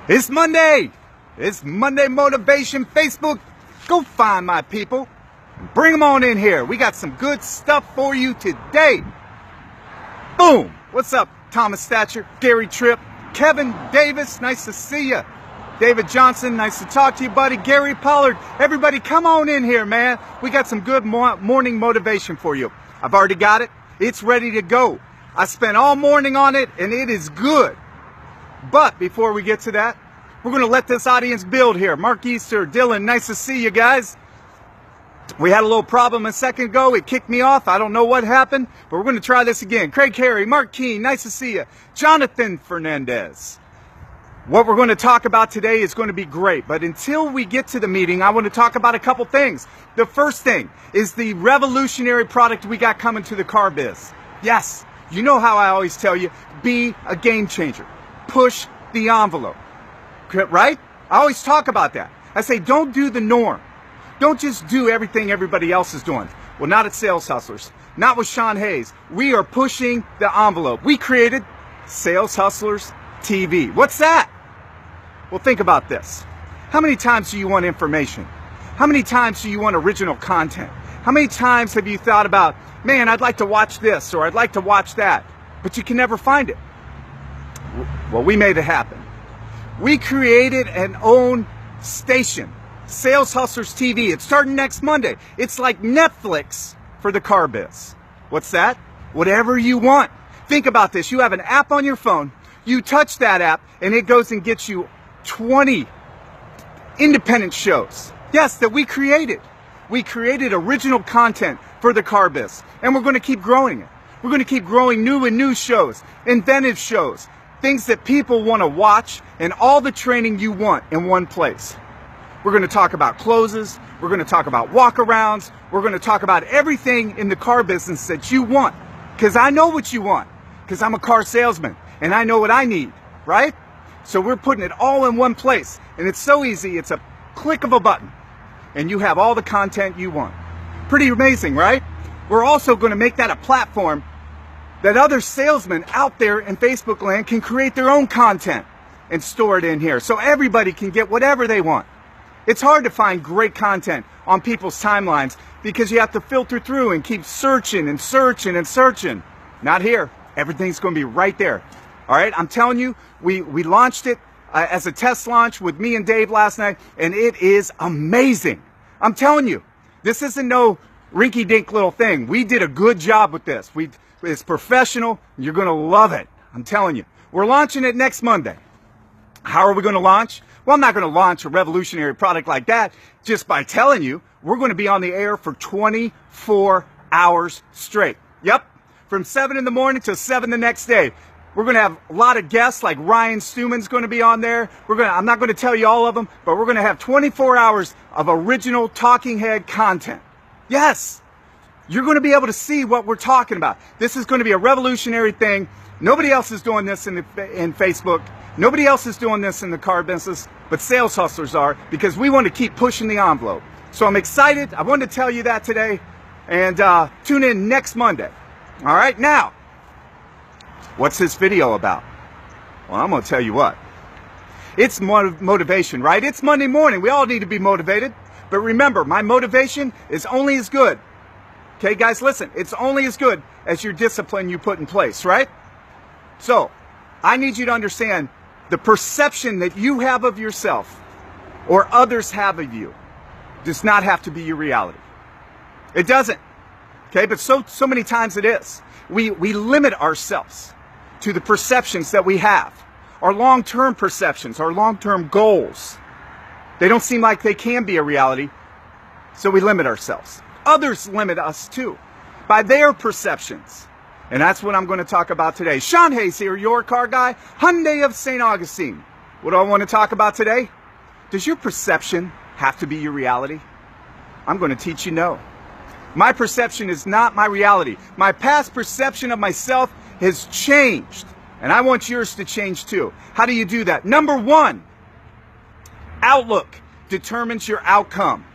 It's Monday. It's Monday Motivation Facebook. Go find my people and bring them on in here. We got some good stuff for you today. Boom. What's up, Thomas Thatcher, Gary Tripp, Kevin Davis, nice to see you. David Johnson, nice to talk to you, buddy. Gary Pollard, everybody come on in here, man. We got some good morning motivation for you. I've already got it. It's ready to go. I spent all morning on it, and it is good. But before we get to that, we're going to let this audience build here. Mark Easter, Dylan, nice to see you guys. We had a little problem a second ago. It kicked me off. I don't know what happened, but we're going to try this again. Craig Carey, Mark Keene, nice to see you. Jonathan Fernandez. What we're going to talk about today is going to be great, but until we get to the meeting, I want to talk about a couple things. The first thing is the revolutionary product we got coming to the car biz. Yes, you know how I always tell you, be a game changer. Push the envelope, right? I always talk about that. I say, don't do the norm. Don't just do everything everybody else is doing. Well, not at Sales Hustlers. Not with Shawn Hayes. We are pushing the envelope. We created Sales Hustlers TV. What's that? Well, think about this. How many times do you want information? How many times do you want original content? How many times have you thought about, man, I'd like to watch this or I'd like to watch that, but you can never find it? Well, we made it happen. We created an own station, Sales Hustlers TV. It's starting next Monday. It's like Netflix for the car biz. What's that? Whatever you want. Think about this. You have an app on your phone. You touch that app, and it goes and gets you 20 independent shows. Yes, that we created. We created original content for the car biz, and we're going to keep growing it. We're going to keep growing new shows, inventive shows, things that people want to watch, and all the training you want in one place. We're going to talk about closes. We're going to talk about walkarounds. We're going to talk about everything in the car business that you want, because I know what you want, because I'm a car salesman, and I know what I need, right? So we're putting it all in one place, and it's so easy. It's a click of a button, and you have all the content you want. Pretty amazing, right? We're also going to make that a platform that other salesmen out there in Facebook land can create their own content and store it in here, so everybody can get whatever they want. It's hard to find great content on people's timelines because you have to filter through and keep searching and searching and searching. Not here. Everything's going to be right there. All right, I'm telling you, we launched it as a test launch with me and Dave last night, and it is amazing. I'm telling you, this isn't no rinky-dink little thing. We did a good job with this. It's professional. You're going to love it. I'm telling you. We're launching it next Monday. How are we going to launch? Well, I'm not going to launch a revolutionary product like that just by telling you. We're going to be on the air for 24 hours straight. Yep, from 7 in the morning to 7 the next day. We're going to have a lot of guests, like Ryan Stewman's going to be on there. I'm not going to tell you all of them, but we're going to have 24 hours of original talking head content. Yes, you're going to be able to see what we're talking about. This is going to be a revolutionary thing. Nobody else is doing this in Facebook. Nobody else is doing this in the car business, but Sales Hustlers are, because we want to keep pushing the envelope. So I'm excited. I wanted to tell you that today, and tune in next Monday. All right, now, what's this video about? Well, I'm going to tell you what. It's motivation, right? It's Monday morning. We all need to be motivated. But remember, my motivation is only as good. Okay, guys, listen. It's only as good as your discipline you put in place, right? So, I need you to understand the perception that you have of yourself or others have of you does not have to be your reality. It doesn't. Okay, but so many times it is. We limit ourselves to the perceptions that we have, our long-term perceptions, our long-term goals. They don't seem like they can be a reality, so we limit ourselves. Others limit us too by their perceptions. And that's what I'm going to talk about today. Shawn Hayes here, your car guy, Hyundai of St. Augustine. What do I want to talk about today? Does your perception have to be your reality? I'm going to teach you no. My perception is not my reality. My past perception of myself has changed, and I want yours to change too. How do you do that? Number one, outlook determines your outcome.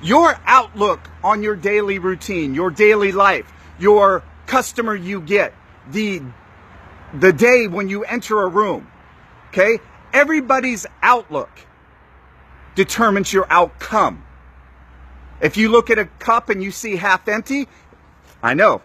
Your outlook on your daily routine, your daily life, your customer you get, the day when you enter a room, okay? Everybody's outlook determines your outcome. If you look at a cup and you see half empty, I know,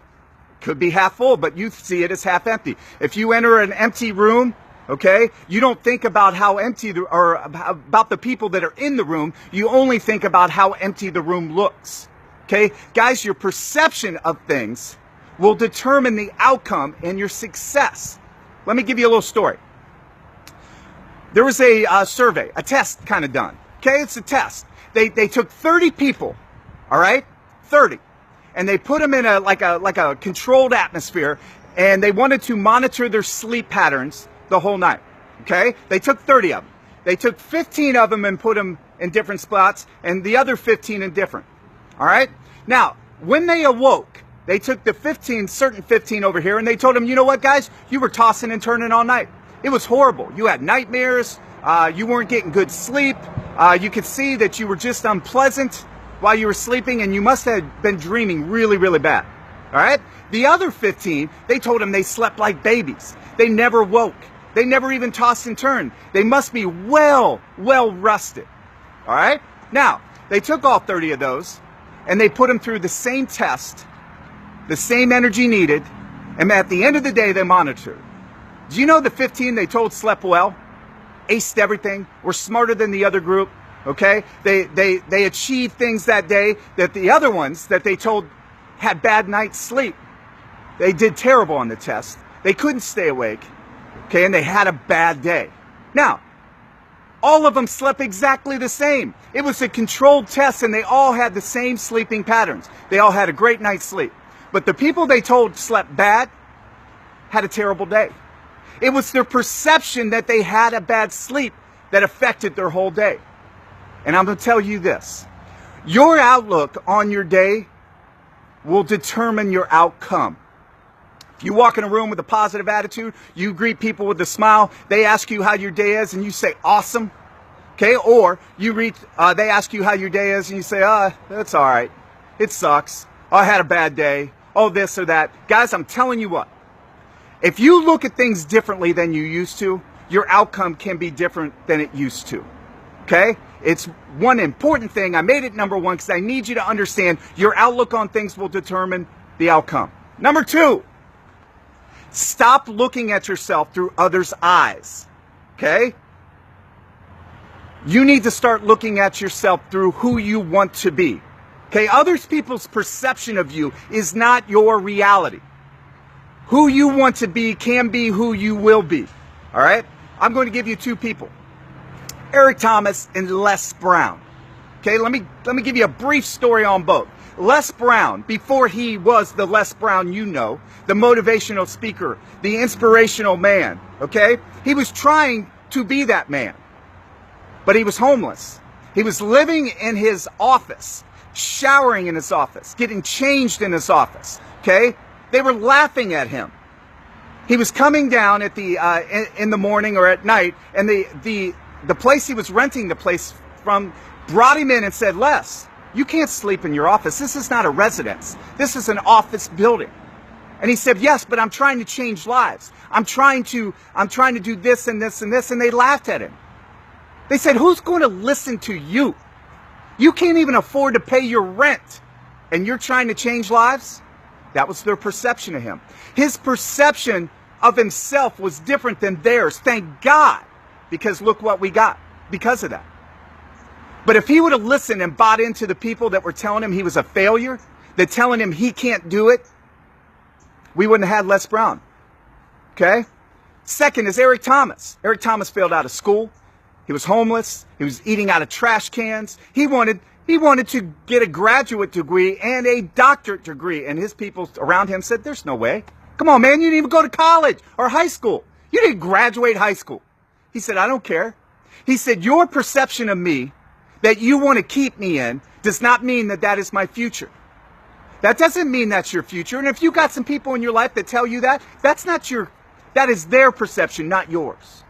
could be half full, but you see it as half empty. If you enter an empty room, okay, you don't think about how empty or about the people that are in the room. You only think about how empty the room looks. Okay, guys, your perception of things will determine the outcome and your success. Let me give you a little story. There was a survey, a test kind of done. Okay, it's a test. They took 30 people, all right, 30, and they put them in like a controlled atmosphere, and they wanted to monitor their sleep patterns the whole night. Okay, they took 30 of them. They took 15 of them and put them in different spots, and the other 15 in different. All right. Now, when they awoke, they took the certain 15 over here, and they told them, you know what, guys, you were tossing and turning all night. It was horrible. You had nightmares. You weren't getting good sleep. You could see that you were just unpleasant while you were sleeping, and you must have been dreaming really, really bad. All right? The other 15, they told them they slept like babies. They never woke. They never even tossed and turned. They must be well rested. All right? Now, they took all 30 of those, and they put them through the same test, the same energy needed, and at the end of the day, they monitored. Do you know the 15 they told slept well, aced everything, were smarter than the other group, okay? They achieved things that day that the other ones that they told had bad night's sleep. They did terrible on the test. They couldn't stay awake, okay, and they had a bad day. Now, all of them slept exactly the same. It was a controlled test, and they all had the same sleeping patterns. They all had a great night's sleep. But the people they told slept bad had a terrible day. It was their perception that they had a bad sleep that affected their whole day. And I'm going to tell you this. Your outlook on your day will determine your outcome. If you walk in a room with a positive attitude, you greet people with a smile, they ask you how your day is, and you say, awesome. Okay? Or they ask you how your day is, and you say, that's all right. It sucks. Oh, I had a bad day. Oh, this or that. Guys, I'm telling you what. If you look at things differently than you used to, your outcome can be different than it used to. Okay? It's one important thing. I made it number one because I need you to understand your outlook on things will determine the outcome. Number two, stop looking at yourself through others' eyes. Okay? You need to start looking at yourself through who you want to be. Okay? Other people's perception of you is not your reality. Who you want to be can be who you will be. All right? I'm going to give you two people. Eric Thomas and Les Brown. Okay, let me give you a brief story on both. Les Brown, before he was the Les Brown you know, the motivational speaker, the inspirational man, okay? He was trying to be that man, but he was homeless. He was living in his office, showering in his office, getting changed in his office, okay? They were laughing at him. He was coming down at in the morning or at night, and the place he was renting the place from brought him in and said, Les, you can't sleep in your office. This is not a residence. This is an office building. And he said, yes, but I'm trying to change lives. I'm trying to do this and this and this. And they laughed at him. They said, who's going to listen to you? You can't even afford to pay your rent, and you're trying to change lives? That was their perception of him. His perception of himself was different than theirs. Thank God, because look what we got because of that. But if he would have listened and bought into the people that were telling him he was a failure, that telling him he can't do it, we wouldn't have had Les Brown. Okay? Second is Eric Thomas. Eric Thomas failed out of school. He was homeless. He was eating out of trash cans. He wanted to get a graduate degree and a doctorate degree. And his people around him said, there's no way. Come on, man. You didn't even go to college or high school. You didn't graduate high school. He said, I don't care. He said, your perception of me that you want to keep me in does not mean that that is my future. That doesn't mean that's your future. And if you got some people in your life that tell you that, that is their perception, not yours.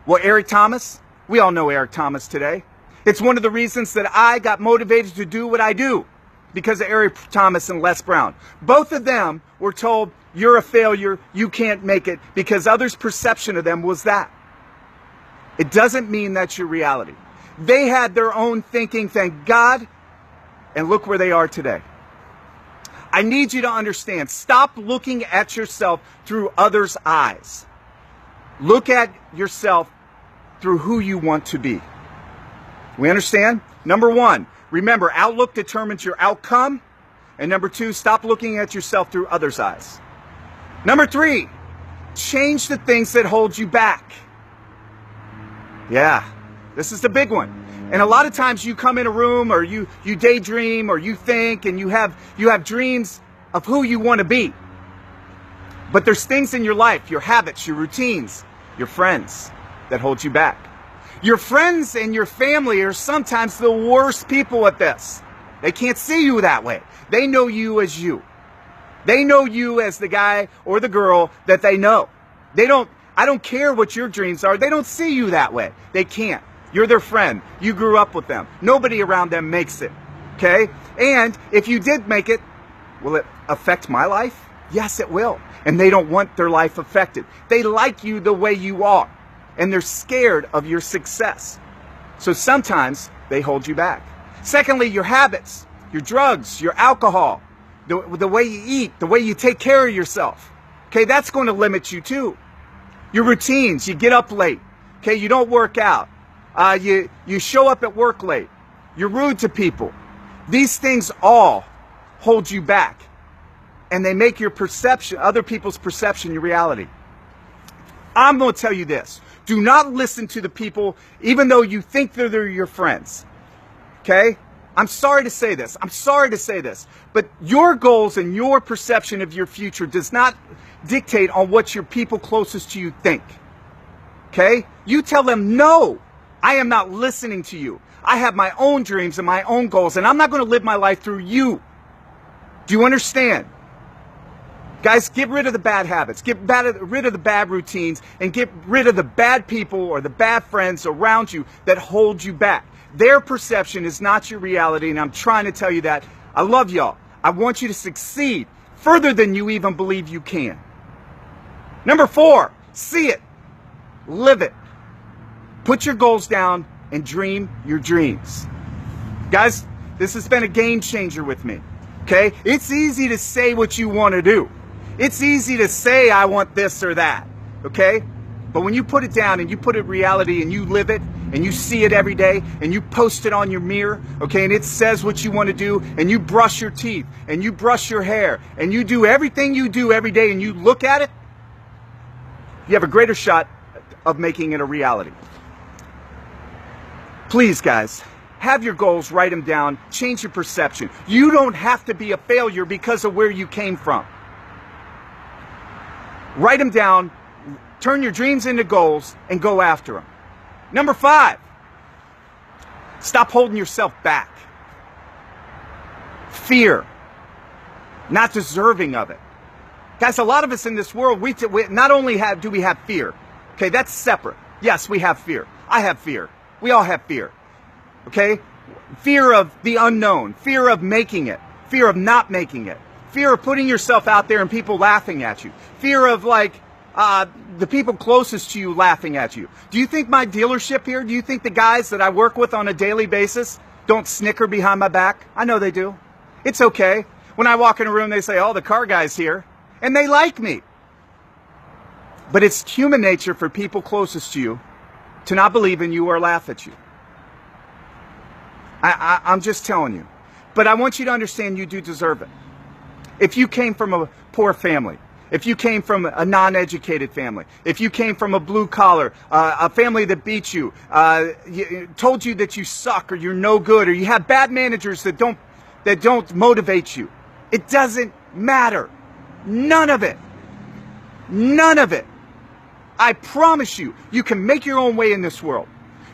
Well, Eric Thomas, we all know Eric Thomas today. It's one of the reasons that I got motivated to do what I do, because of Eric Thomas and Les Brown. Both of them were told, you're a failure, you can't make it, because others' perception of them was that. It doesn't mean that's your reality. They had their own thinking, thank God, and look where they are today. I need you to understand, stop looking at yourself through others' eyes. Look at yourself through who you want to be. We understand? Number one, remember, outlook determines your outcome. And number two, stop looking at yourself through others' eyes. Number three, change the things that hold you back. Yeah, this is the big one. And a lot of times you come in a room or you daydream or you think and you have dreams of who you want to be. But there's things in your life, your habits, your routines, your friends that hold you back. Your friends and your family are sometimes the worst people at this. They can't see you that way. They know you as you. They know you as the guy or the girl that they know. I don't care what your dreams are. They don't see you that way. They can't. You're their friend. You grew up with them. Nobody around them makes it. Okay? And if you did make it, will it affect my life? Yes, it will. And they don't want their life affected. They like you the way you are. And they're scared of your success. So sometimes they hold you back. Secondly, your habits, your drugs, your alcohol, the way you eat, the way you take care of yourself. Okay, that's going to limit you too. Your routines, you get up late. Okay, you don't work out. You show up at work late. You're rude to people. These things all hold you back. And they make your perception, other people's perception, your reality. I'm going to tell you this. Do not listen to the people, even though you think they're your friends. Okay? I'm sorry to say this. I'm sorry to say this. But your goals and your perception of your future does not dictate on what your people closest to you think. Okay? You tell them, no, I am not listening to you. I have my own dreams and my own goals, and I'm not going to live my life through you. Do you understand? Guys, get rid of the bad habits, get rid of the bad routines, and get rid of the bad people or the bad friends around you that hold you back. Their perception is not your reality, and I'm trying to tell you that. I love y'all. I want you to succeed further than you even believe you can. Number 4, see it, live it. Put your goals down and dream your dreams. Guys, this has been a game changer with me. Okay? It's easy to say what you want to do. It's easy to say I want this or that, okay? But when you put it down and you put it in reality and you live it and you see it every day and you post it on your mirror, okay, and it says what you want to do and you brush your teeth and you brush your hair and you do everything you do every day and you look at it, you have a greater shot of making it a reality. Please, guys, have your goals, write them down, change your perception. You don't have to be a failure because of where you came from. Write them down, turn your dreams into goals, and go after them. Number 5, stop holding yourself back. Fear, not deserving of it. Guys, a lot of us in this world, we not only do we have fear, okay, that's separate. Yes, we have fear. I have fear. We all have fear, okay? Fear of the unknown, fear of making it, fear of not making it. Fear of putting yourself out there and people laughing at you. Fear of the people closest to you laughing at you. Do you think my dealership here, do you think the guys that I work with on a daily basis don't snicker behind my back? I know they do. It's okay. When I walk in a room, they say, oh, the car guy's here. And they like me. But it's human nature for people closest to you to not believe in you or laugh at you. I'm just telling you. But I want you to understand you do deserve it. If you came from a poor family, if you came from a non-educated family, if you came from a blue collar, a family that beat you, told you that you suck or you're no good, or you have bad managers that don't motivate you, it doesn't matter. None of it. None of it. I promise you, you can make your own way in this world.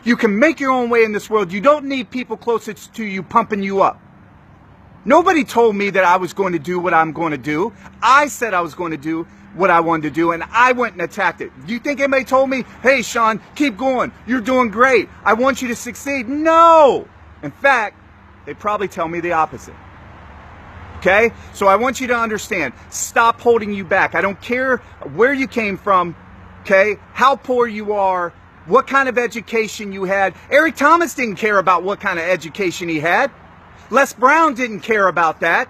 You can make your own way in this world. You don't need people closest to you pumping you up. Nobody told me that I was going to do what I'm going to do. I said I was going to do what I wanted to do, and I went and attacked it. Do you think anybody told me, hey, Shawn, keep going. You're doing great. I want you to succeed? No. In fact, they probably tell me the opposite. Okay? So I want you to understand, stop holding you back. I don't care where you came from, okay, how poor you are, what kind of education you had. Eric Thomas didn't care about what kind of education he had. Les Brown didn't care about that.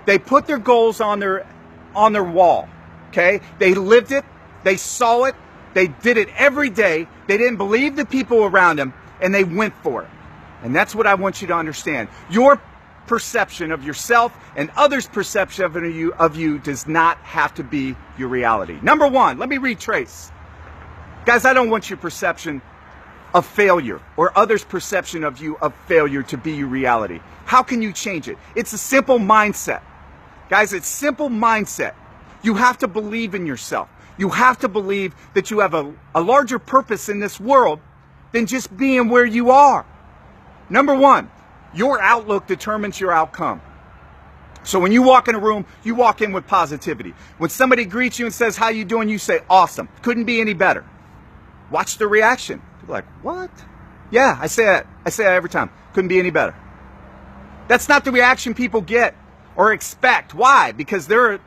They put their goals on their wall, okay? They lived it, they saw it, they did it every day. They didn't believe the people around them, and they went for it. And that's what I want you to understand. Your perception of yourself and others' perception of you does not have to be your reality. Number one, let me retrace. Guys, I don't want your perception of failure or others' perception of you of failure to be your reality. How can you change it? It's a simple mindset. Guys, it's simple mindset. You have to believe in yourself. You have to believe that you have a larger purpose in this world than just being where you are. Number one, your outlook determines your outcome. So when you walk in a room, you walk in with positivity. When somebody greets you and says, "How you doing?" you say, "Awesome. Couldn't be any better." Watch the reaction. People are like, "What?" Yeah, I say that. I say that every time. Couldn't be any better. That's not the reaction people get or expect. Why? Because they're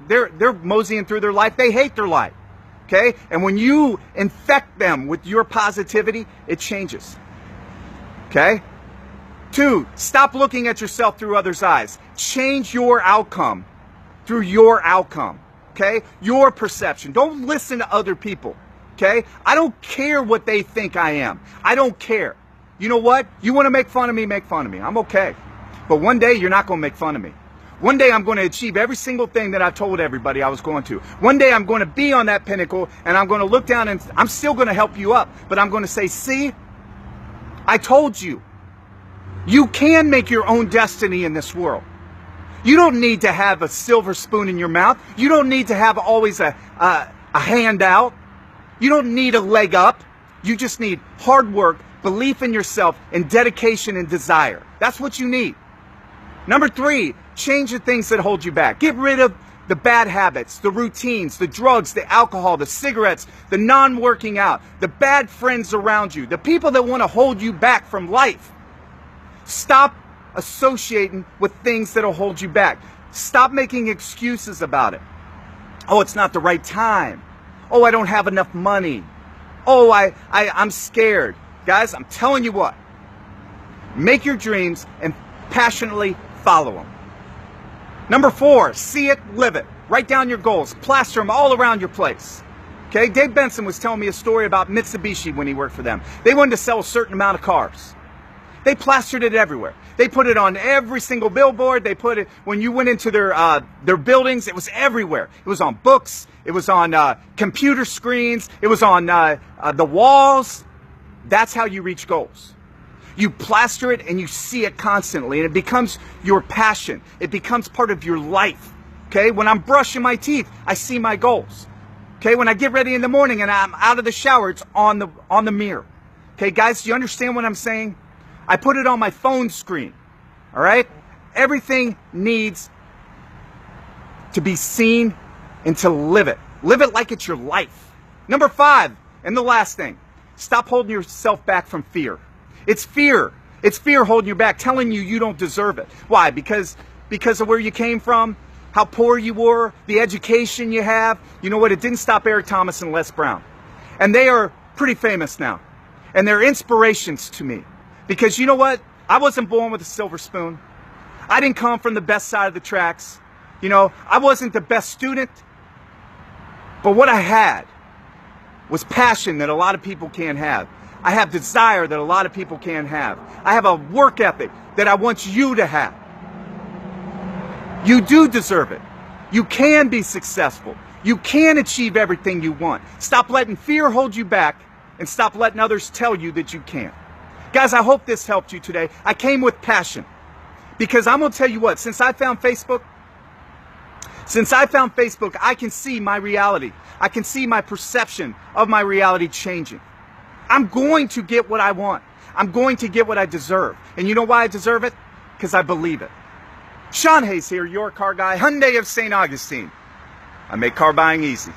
moseying through their life. They hate their life. Okay? And when you infect them with your positivity, it changes. Okay? 2, stop looking at yourself through others' eyes. Change your outcome through your outcome. Okay? Your perception. Don't listen to other people. Okay? I don't care what they think I am. I don't care. You know what? You want to make fun of me, make fun of me. I'm okay. But one day you're not going to make fun of me. One day I'm going to achieve every single thing that I've told everybody I was going to. One day I'm going to be on that pinnacle, and I'm going to look down, and I'm still going to help you up. But I'm going to say, "See, I told you. You can make your own destiny in this world. You don't need to have a silver spoon in your mouth. You don't need to have always a handout. You don't need a leg up. You just need hard work, belief in yourself, and dedication and desire. That's what you need." Number 3, change the things that hold you back. Get rid of the bad habits, the routines, the drugs, the alcohol, the cigarettes, the non-working out, the bad friends around you, the people that want to hold you back from life. Stop associating with things that will hold you back. Stop making excuses about it. "Oh, it's not the right time. Oh, I don't have enough money. Oh, I'm scared." Guys, I'm telling you what. Make your dreams and passionately follow them. Number 4, see it, live it. Write down your goals. Plaster them all around your place. Okay, Dave Benson was telling me a story about Mitsubishi when he worked for them. They wanted to sell a certain amount of cars. They plastered it everywhere. They put it on every single billboard. They put it, when you went into their buildings, it was everywhere. It was on books. It was on computer screens. It was on the walls. That's how you reach goals. You plaster it and you see it constantly, and it becomes your passion. It becomes part of your life. Okay, when I'm brushing my teeth, I see my goals. Okay, when I get ready in the morning and I'm out of the shower, it's on the mirror. Okay, guys, do you understand what I'm saying? I put it on my phone screen. All right? Everything needs to be seen and to live it. Live it like it's your life. Number 5, and the last thing, stop holding yourself back from fear. It's fear. It's fear holding you back, telling you don't deserve it. Why? Because of where you came from, how poor you were, the education you have. You know what? It didn't stop Eric Thomas and Les Brown. And they are pretty famous now. And they're inspirations to me. Because you know what? I wasn't born with a silver spoon. I didn't come from the best side of the tracks. You know, I wasn't the best student. But what I had was passion that a lot of people can't have. I have desire that a lot of people can't have. I have a work ethic that I want you to have. You do deserve it. You can be successful. You can achieve everything you want. Stop letting fear hold you back, and stop letting others tell you that you can't. Guys, I hope this helped you today. I came with passion because I'm going to tell you what, since I found Facebook, I can see my reality. I can see my perception of my reality changing. I'm going to get what I want. I'm going to get what I deserve. And you know why I deserve it? Because I believe it. Shawn Hayes here, your car guy, Hyundai of St. Augustine. I make car buying easy.